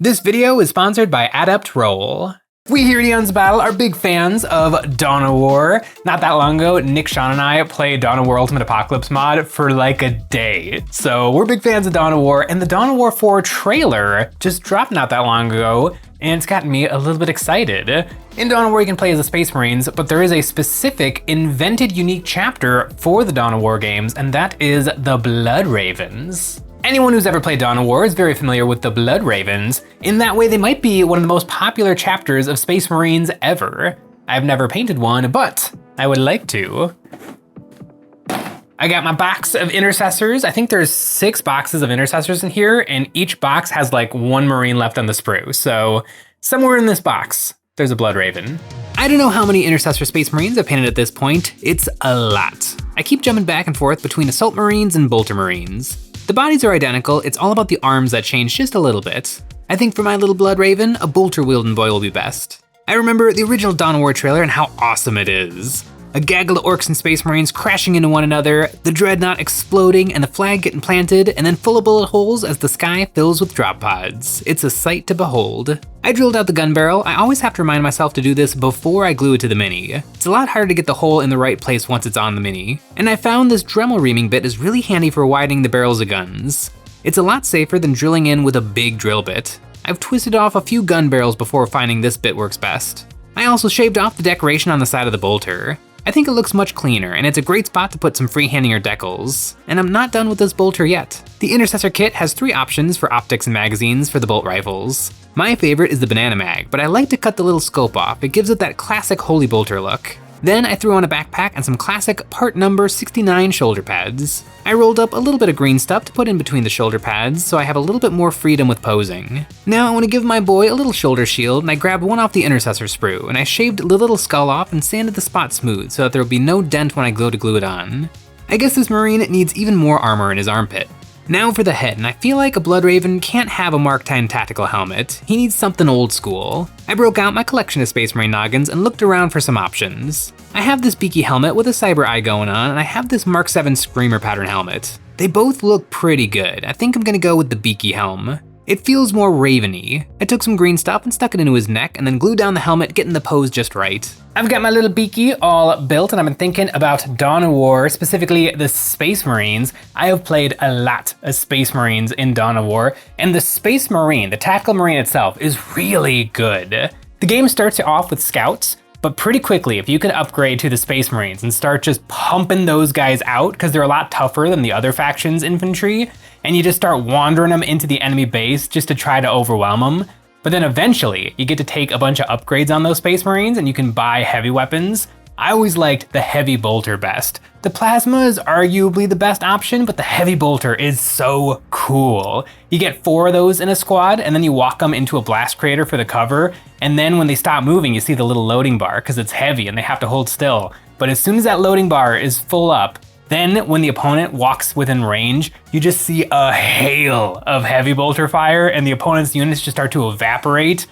This video is sponsored by Adept Roll. We here at EonsOfBattle are big fans of Dawn of War. Not that long ago, Nick, Sean, and I played Dawn of War Ultimate Apocalypse mod for like a day. So we're big fans of Dawn of War, and the Dawn of War 4 trailer just dropped not that long ago, and it's gotten me a little bit excited. In Dawn of War, you can play as the Space Marines, but there is a specific invented unique chapter for the Dawn of War games, and that is the Blood Ravens. Anyone who's ever played Dawn of War is very familiar with the Blood Ravens. In that way, they might be one of the most popular chapters of Space Marines ever. I've never painted one, but I would like to. I got my box of intercessors. I think there's 6 boxes of intercessors in here, and each box has like 1 Marine left on the sprue. So somewhere in this box, there's a Blood Raven. I don't know how many Intercessor Space Marines I've painted at this point. It's a lot. I keep jumping back and forth between Assault Marines and Bolter Marines. The bodies are identical, it's all about the arms that change just a little bit. I think for my little Blood Raven, a bolter wielding boy will be best. I remember the original Dawn of War trailer and how awesome it is. A gaggle of orcs and space marines crashing into one another, the dreadnought exploding and the flag getting planted, and then full of bullet holes as the sky fills with drop pods. It's a sight to behold. I drilled out the gun barrel. I always have to remind myself to do this before I glue it to the Mini. It's a lot harder to get the hole in the right place once it's on the Mini. And I found this Dremel reaming bit is really handy for widening the barrels of guns. It's a lot safer than drilling in with a big drill bit. I've twisted off a few gun barrels before finding this bit works best. I also shaved off the decoration on the side of the bolter. I think it looks much cleaner, and it's a great spot to put some freehanding or decals. And I'm not done with this bolter yet. The Intercessor kit has 3 options for optics and magazines for the bolt rifles. My favorite is the banana mag, but I like to cut the little scope off. It gives it that classic Holy Bolter look. Then I threw on a backpack and some classic part number 69 shoulder pads. I rolled up a little bit of green stuff to put in between the shoulder pads so I have a little bit more freedom with posing. Now I want to give my boy a little shoulder shield, and I grabbed one off the Intercessor sprue, and I shaved the little skull off and sanded the spot smooth so that there would be no dent when I go to glue it on. I guess this Marine needs even more armor in his armpit. Now for the head, and I feel like a Blood Raven can't have a Mark 10 tactical helmet. He needs something old school. I broke out my collection of Space Marine noggins and looked around for some options. I have this beaky helmet with a cyber eye going on, and I have this Mark 7 Screamer pattern helmet. They both look pretty good. I think I'm gonna go with the beaky helm. It feels more raven-y. I took some green stuff and stuck it into his neck and then glued down the helmet, getting the pose just right. I've got my little beaky all built, and I've been thinking about Dawn of War, specifically the Space Marines. I have played a lot of Space Marines in Dawn of War, and the Space Marine, the tactical Marine itself, is really good. The game starts you off with scouts, but pretty quickly, if you can upgrade to the Space Marines and start just pumping those guys out, because they're a lot tougher than the other faction's infantry, and you just start wandering them into the enemy base just to try to overwhelm them. But then eventually, you get to take a bunch of upgrades on those Space Marines and you can buy heavy weapons. I always liked the heavy bolter best. The plasma is arguably the best option, but the heavy bolter is so cool. You get 4 of those in a squad, and then you walk them into a blast crater for the cover, and then when they stop moving, you see the little loading bar, because it's heavy and they have to hold still. But as soon as that loading bar is full up, then when the opponent walks within range, you just see a hail of heavy bolter fire, and the opponent's units just start to evaporate.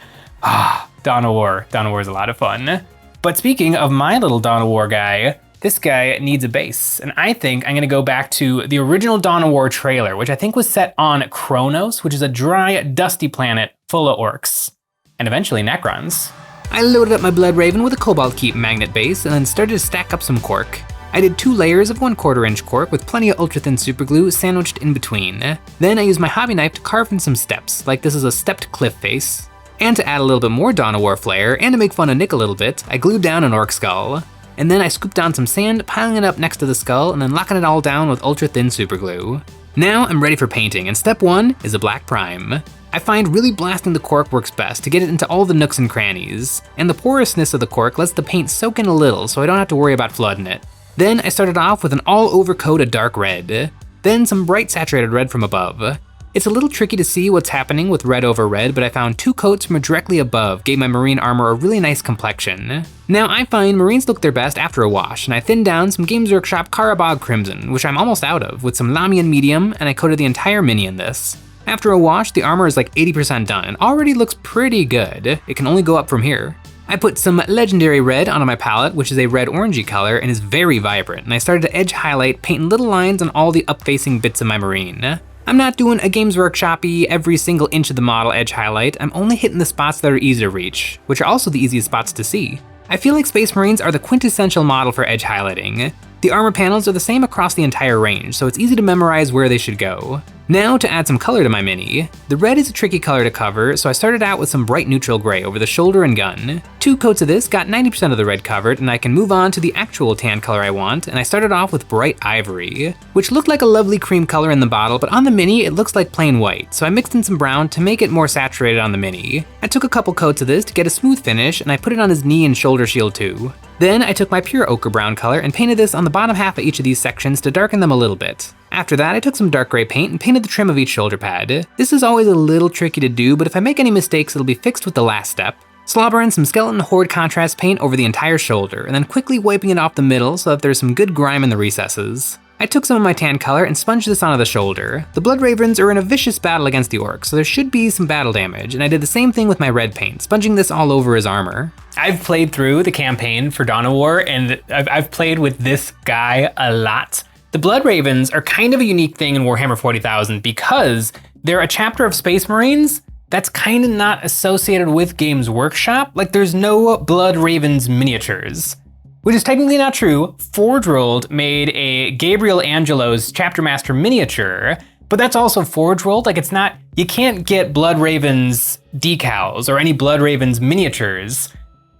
Dawn of War. Dawn of War is a lot of fun. But speaking of my little Dawn of War guy, this guy needs a base. And I think I'm gonna go back to the original Dawn of War trailer, which I think was set on Kronos, which is a dry, dusty planet full of orcs. And eventually Necrons. I loaded up my Blood Raven with a Cobalt Keep magnet base and then started to stack up some cork. I did 2 layers of 1/4 inch cork with plenty of ultra thin superglue sandwiched in between. Then I used my hobby knife to carve in some steps, like this is a stepped cliff face. And to add a little bit more Dawn of War flair, and to make fun of Nick a little bit, I glued down an orc skull. And then I scooped down some sand, piling it up next to the skull, and then locking it all down with ultra thin superglue. Now I'm ready for painting, and step 1 is a black prime. I find really blasting the cork works best to get it into all the nooks and crannies. And the porousness of the cork lets the paint soak in a little, so I don't have to worry about flooding it. Then I started off with an all-over coat of dark red. Then some bright saturated red from above. It's a little tricky to see what's happening with red over red, but I found 2 coats from directly above gave my Marine armor a really nice complexion. Now I find Marines look their best after a wash, and I thinned down some Games Workshop Karabog Crimson, which I'm almost out of, with some Lamian Medium, and I coated the entire Mini in this. After a wash, the armor is like 80% done, and already looks pretty good. It can only go up from here. I put some Legendary Red onto my palette, which is a red-orangey color and is very vibrant, and I started to edge highlight, painting little lines on all the up-facing bits of my Marine. I'm not doing a Games Workshop-y every single inch of the model edge highlight, I'm only hitting the spots that are easy to reach, which are also the easiest spots to see. I feel like Space Marines are the quintessential model for edge highlighting. The armor panels are the same across the entire range, so it's easy to memorize where they should go. Now to add some color to my mini. The red is a tricky color to cover, so I started out with some bright neutral gray over the shoulder and gun. 2 coats of this got 90% of the red covered, and I can move on to the actual tan color I want, and I started off with bright ivory, which looked like a lovely cream color in the bottle, but on the mini it looks like plain white, so I mixed in some brown to make it more saturated on the mini. I took a couple coats of this to get a smooth finish, and I put it on his knee and shoulder shield too. Then I took my pure ochre brown color and painted this on the bottom half of each of these sections to darken them a little bit. After that, I took some dark gray paint and painted the trim of each shoulder pad. This is always a little tricky to do, but if I make any mistakes, it'll be fixed with the last step. Slobbering some skeleton horde contrast paint over the entire shoulder, and then quickly wiping it off the middle so that there's some good grime in the recesses. I took some of my tan color and sponged this onto the shoulder. The Blood Ravens are in a vicious battle against the orcs, so there should be some battle damage, and I did the same thing with my red paint, sponging this all over his armor. I've played through the campaign for Dawn of War, and I've played with this guy a lot. The Blood Ravens are kind of a unique thing in Warhammer 40,000 because they're a chapter of Space Marines that's kind of not associated with Games Workshop. Like, there's no Blood Ravens miniatures. Which is technically not true. Forge Rolled made a Gabriel Angelo's Chapter Master miniature, but that's also Forge Rolled. Like, it's not, you can't get Blood Ravens decals or any Blood Ravens miniatures,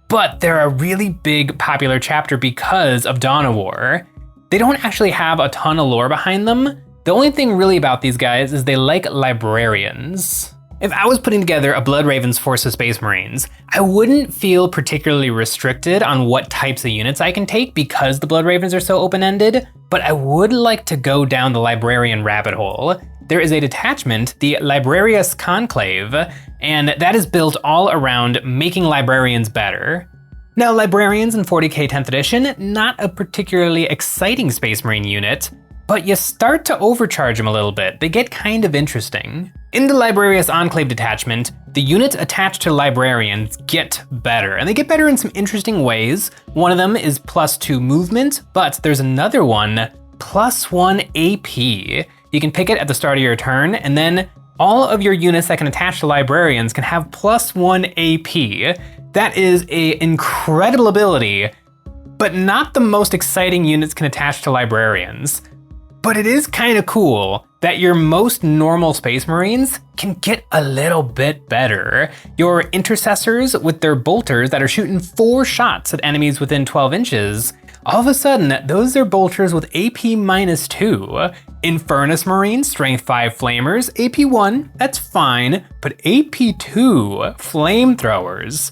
but they're a really big popular chapter because of Dawn of War. They don't actually have a ton of lore behind them. The only thing really about these guys is they like librarians. If I was putting together a Blood Ravens force of Space Marines, I wouldn't feel particularly restricted on what types of units I can take because the Blood Ravens are so open-ended, but I would like to go down the librarian rabbit hole. There is a detachment, the Librarius Conclave, and that is built all around making librarians better. Now, librarians in 40k 10th edition, not a particularly exciting Space Marine unit, but you start to overcharge them a little bit. They get kind of interesting. In the Librarius Enclave detachment, the units attached to librarians get better, and they get better in some interesting ways. One of them is +2 movement, but there's another one, +1 AP. You can pick it at the start of your turn, and then all of your units that can attach to librarians can have +1 AP. That is an incredible ability, but not the most exciting units can attach to librarians. But it is kind of cool that your most normal Space Marines can get a little bit better. Your intercessors with their bolters that are shooting 4 shots at enemies within 12 inches, all of a sudden, those are bolters with AP -2. Infernus Marines, Strength 5 Flamers, AP 1, that's fine, but AP 2 Flamethrowers,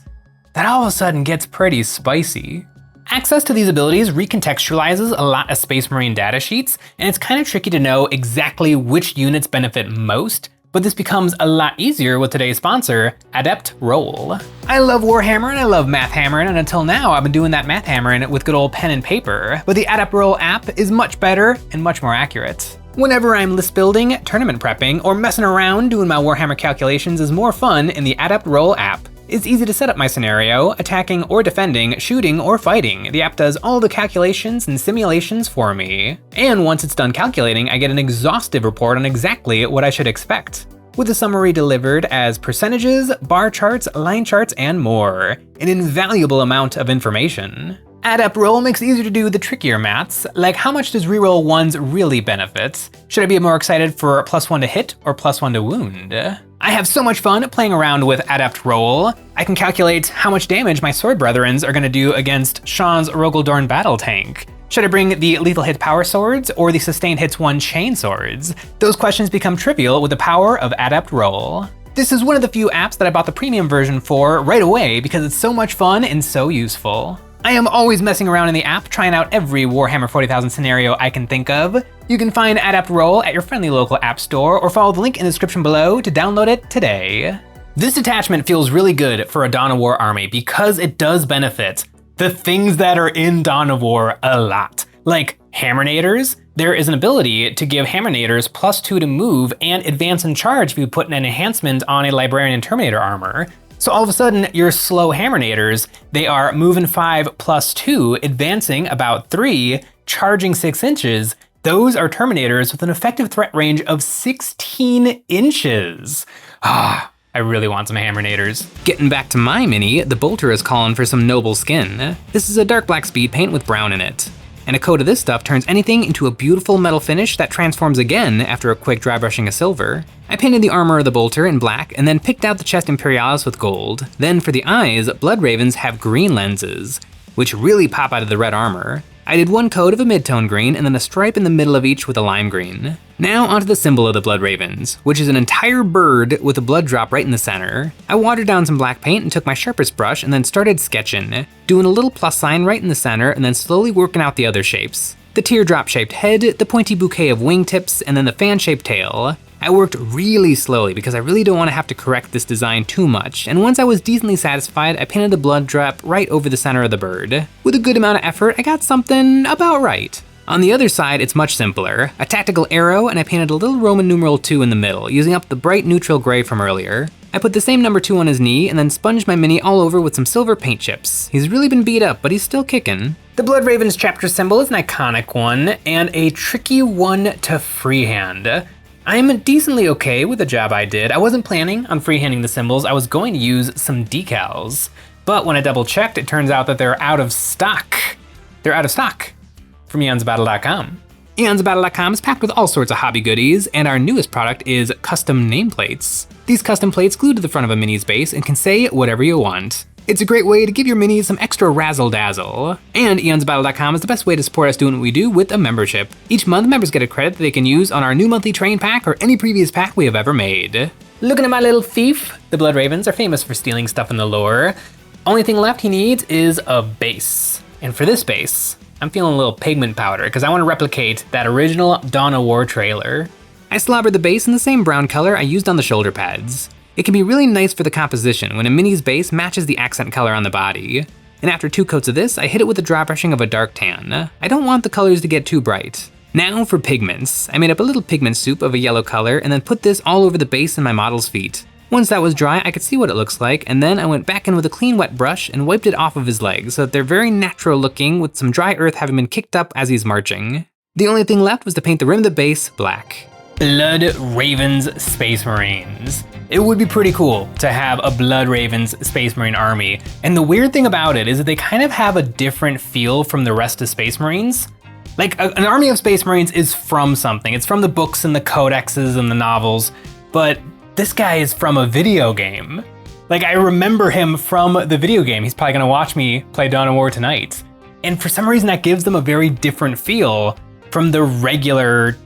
that all of a sudden gets pretty spicy. Access to these abilities recontextualizes a lot of Space Marine datasheets, and it's kind of tricky to know exactly which units benefit most, but this becomes a lot easier with today's sponsor, Adept Roll. I love Warhammer and I love math hammering, and until now I've been doing that math hammering with good old pen and paper, but the Adept Roll app is much better and much more accurate. Whenever I'm list building, tournament prepping, or messing around doing my Warhammer calculations is more fun in the Adept Roll app. It's easy to set up my scenario, attacking or defending, shooting or fighting. The app does all the calculations and simulations for me. And once it's done calculating, I get an exhaustive report on exactly what I should expect, with a summary delivered as percentages, bar charts, line charts, and more. An invaluable amount of information. Adept Roll makes it easier to do the trickier maths, like how much does reroll 1s really benefit? Should I be more excited for +1 to hit or +1 to wound? I have so much fun playing around with Adept Roll. I can calculate how much damage my Sword Brethrens are gonna do against Sean's Rogaldorn battle tank. Should I bring the lethal hit power swords or the sustained hits 1 chain swords? Those questions become trivial with the power of Adept Roll. This is one of the few apps that I bought the premium version for right away because it's so much fun and so useful. I am always messing around in the app, trying out every Warhammer 40,000 scenario I can think of. You can find Adept Roll at your friendly local app store or follow the link in the description below to download it today. This attachment feels really good for a Dawn of War army because it does benefit the things that are in Dawn of War a lot. Like Hammernators, there is an ability to give Hammernators +2 to move and advance and charge if you put an enhancement on a Librarian Terminator armor. So all of a sudden, your slow Hammernators, they are moving 5 +2, advancing about 3, charging 6 inches. Those are Terminators with an effective threat range of 16 inches. I really want some Hammernators. Getting back to my mini, the Bolter is calling for some noble skin. This is a dark black speed paint with brown in it. And a coat of this stuff turns anything into a beautiful metal finish that transforms again after a quick dry brushing of silver. I painted the armor of the Bolter in black and then picked out the chest Imperialis with gold. Then for the eyes, Blood Ravens have green lenses, which really pop out of the red armor. I did one coat of a mid-tone green and then a stripe in the middle of each with a lime green. Now onto the symbol of the Blood Ravens, which is an entire bird with a blood drop right in the center. I watered down some black paint and took my sharpest brush and then started sketching, doing a little plus sign right in the center and then slowly working out the other shapes. The teardrop-shaped head, the pointy bouquet of wingtips, and then the fan-shaped tail. I worked really slowly because I really don't want to have to correct this design too much, and once I was decently satisfied, I painted the blood drop right over the center of the bird. With a good amount of effort, I got something about right. On the other side, it's much simpler. A tactical arrow, and I painted a little Roman numeral 2 in the middle, using up the bright neutral gray from earlier. I put the same number 2 on his knee, and then sponged my mini all over with some silver paint chips. He's really been beat up, but he's still kicking. The Blood Ravens chapter symbol is an iconic one, and a tricky one to freehand. I'm decently okay with the job I did. I wasn't planning on freehanding the symbols. I was going to use some decals, but when I double checked, it turns out that they're out of stock. They're out of stock from EonsOfBattle.com. EonsOfBattle.com is packed with all sorts of hobby goodies, and our newest product is custom nameplates. These custom plates glue to the front of a mini's base and can say whatever you want. It's a great way to give your minis some extra razzle-dazzle. And EonsOfBattle.com is the best way to support us doing what we do with a membership. Each month, members get a credit that they can use on our new monthly terrain pack or any previous pack we have ever made. Looking at my little thief, the Blood Ravens are famous for stealing stuff in the lore. Only thing left he needs is a base. And for this base, I'm feeling a little pigment powder because I want to replicate that original Dawn of War trailer. I slobbered the base in the same brown color I used on the shoulder pads. It can be really nice for the composition when a mini's base matches the accent color on the body. And after 2 coats of this, I hit it with a dry brushing of a dark tan. I don't want the colors to get too bright. Now for pigments. I made up a little pigment soup of a yellow color and then put this all over the base and my model's feet. Once that was dry, I could see what it looks like, and then I went back in with a clean wet brush and wiped it off of his legs so that they're very natural looking with some dry earth having been kicked up as he's marching. The only thing left was to paint the rim of the base black. Blood Ravens Space Marines. It would be pretty cool to have a Blood Ravens Space Marine army. And the weird thing about it is that they kind of have a different feel from the rest of Space Marines. Like an army of Space Marines is from something. It's from the books and the codexes and the novels, but this guy is from a video game. Like I remember him from the video game. He's probably gonna watch me play Dawn of War tonight. And for some reason that gives them a very different feel from the regular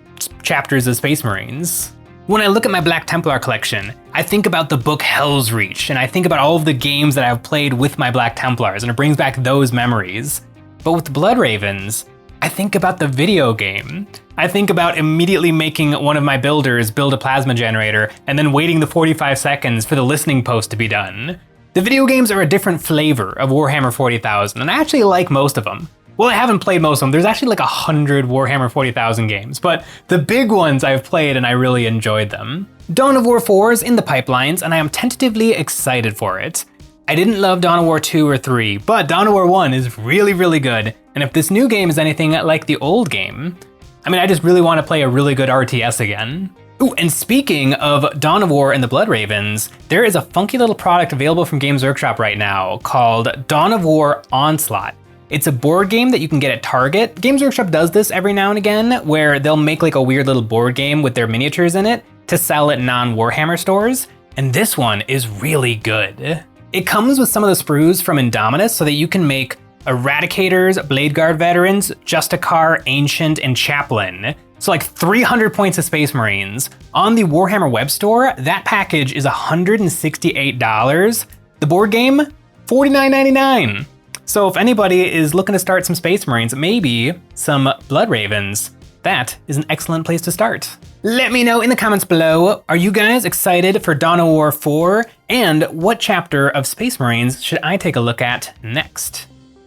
chapters of Space Marines. When I look at my Black Templar collection, I think about the book Hell's Reach, and I think about all of the games that I've played with my Black Templars, and it brings back those memories. But with the Blood Ravens, I think about the video game. I think about immediately making one of my builders build a plasma generator, and then waiting the 45 seconds for the listening post to be done. The video games are a different flavor of Warhammer 40,000, and I actually like most of them. Well, I haven't played most of them. There's actually like 100 Warhammer 40,000 games, but the big ones I've played and I really enjoyed them. Dawn of War 4 is in the pipelines and I am tentatively excited for it. I didn't love Dawn of War 2 or 3, but Dawn of War 1 is really, really good. And if this new game is anything like the old game, I just really want to play a really good RTS again. Ooh, and speaking of Dawn of War and the Blood Ravens, there is a funky little product available from Games Workshop right now called Dawn of War Onslaught. It's a board game that you can get at Target. Games Workshop does this every now and again, where they'll make like a weird little board game with their miniatures in it to sell at non-Warhammer stores, and this one is really good. It comes with some of the sprues from Indominus so that you can make Eradicators, Blade Guard Veterans, Justicar, Ancient, and Chaplain. So like 300 points of Space Marines. On the Warhammer web store, that package is $168. The board game, $49.99. So if anybody is looking to start some Space Marines, maybe some Blood Ravens, that is an excellent place to start. Let me know in the comments below, are you guys excited for Dawn of War 4? And what chapter of Space Marines should I take a look at next?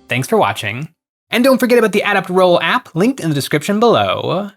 Thanks for watching. And don't forget about the Adept Roll app, linked in the description below.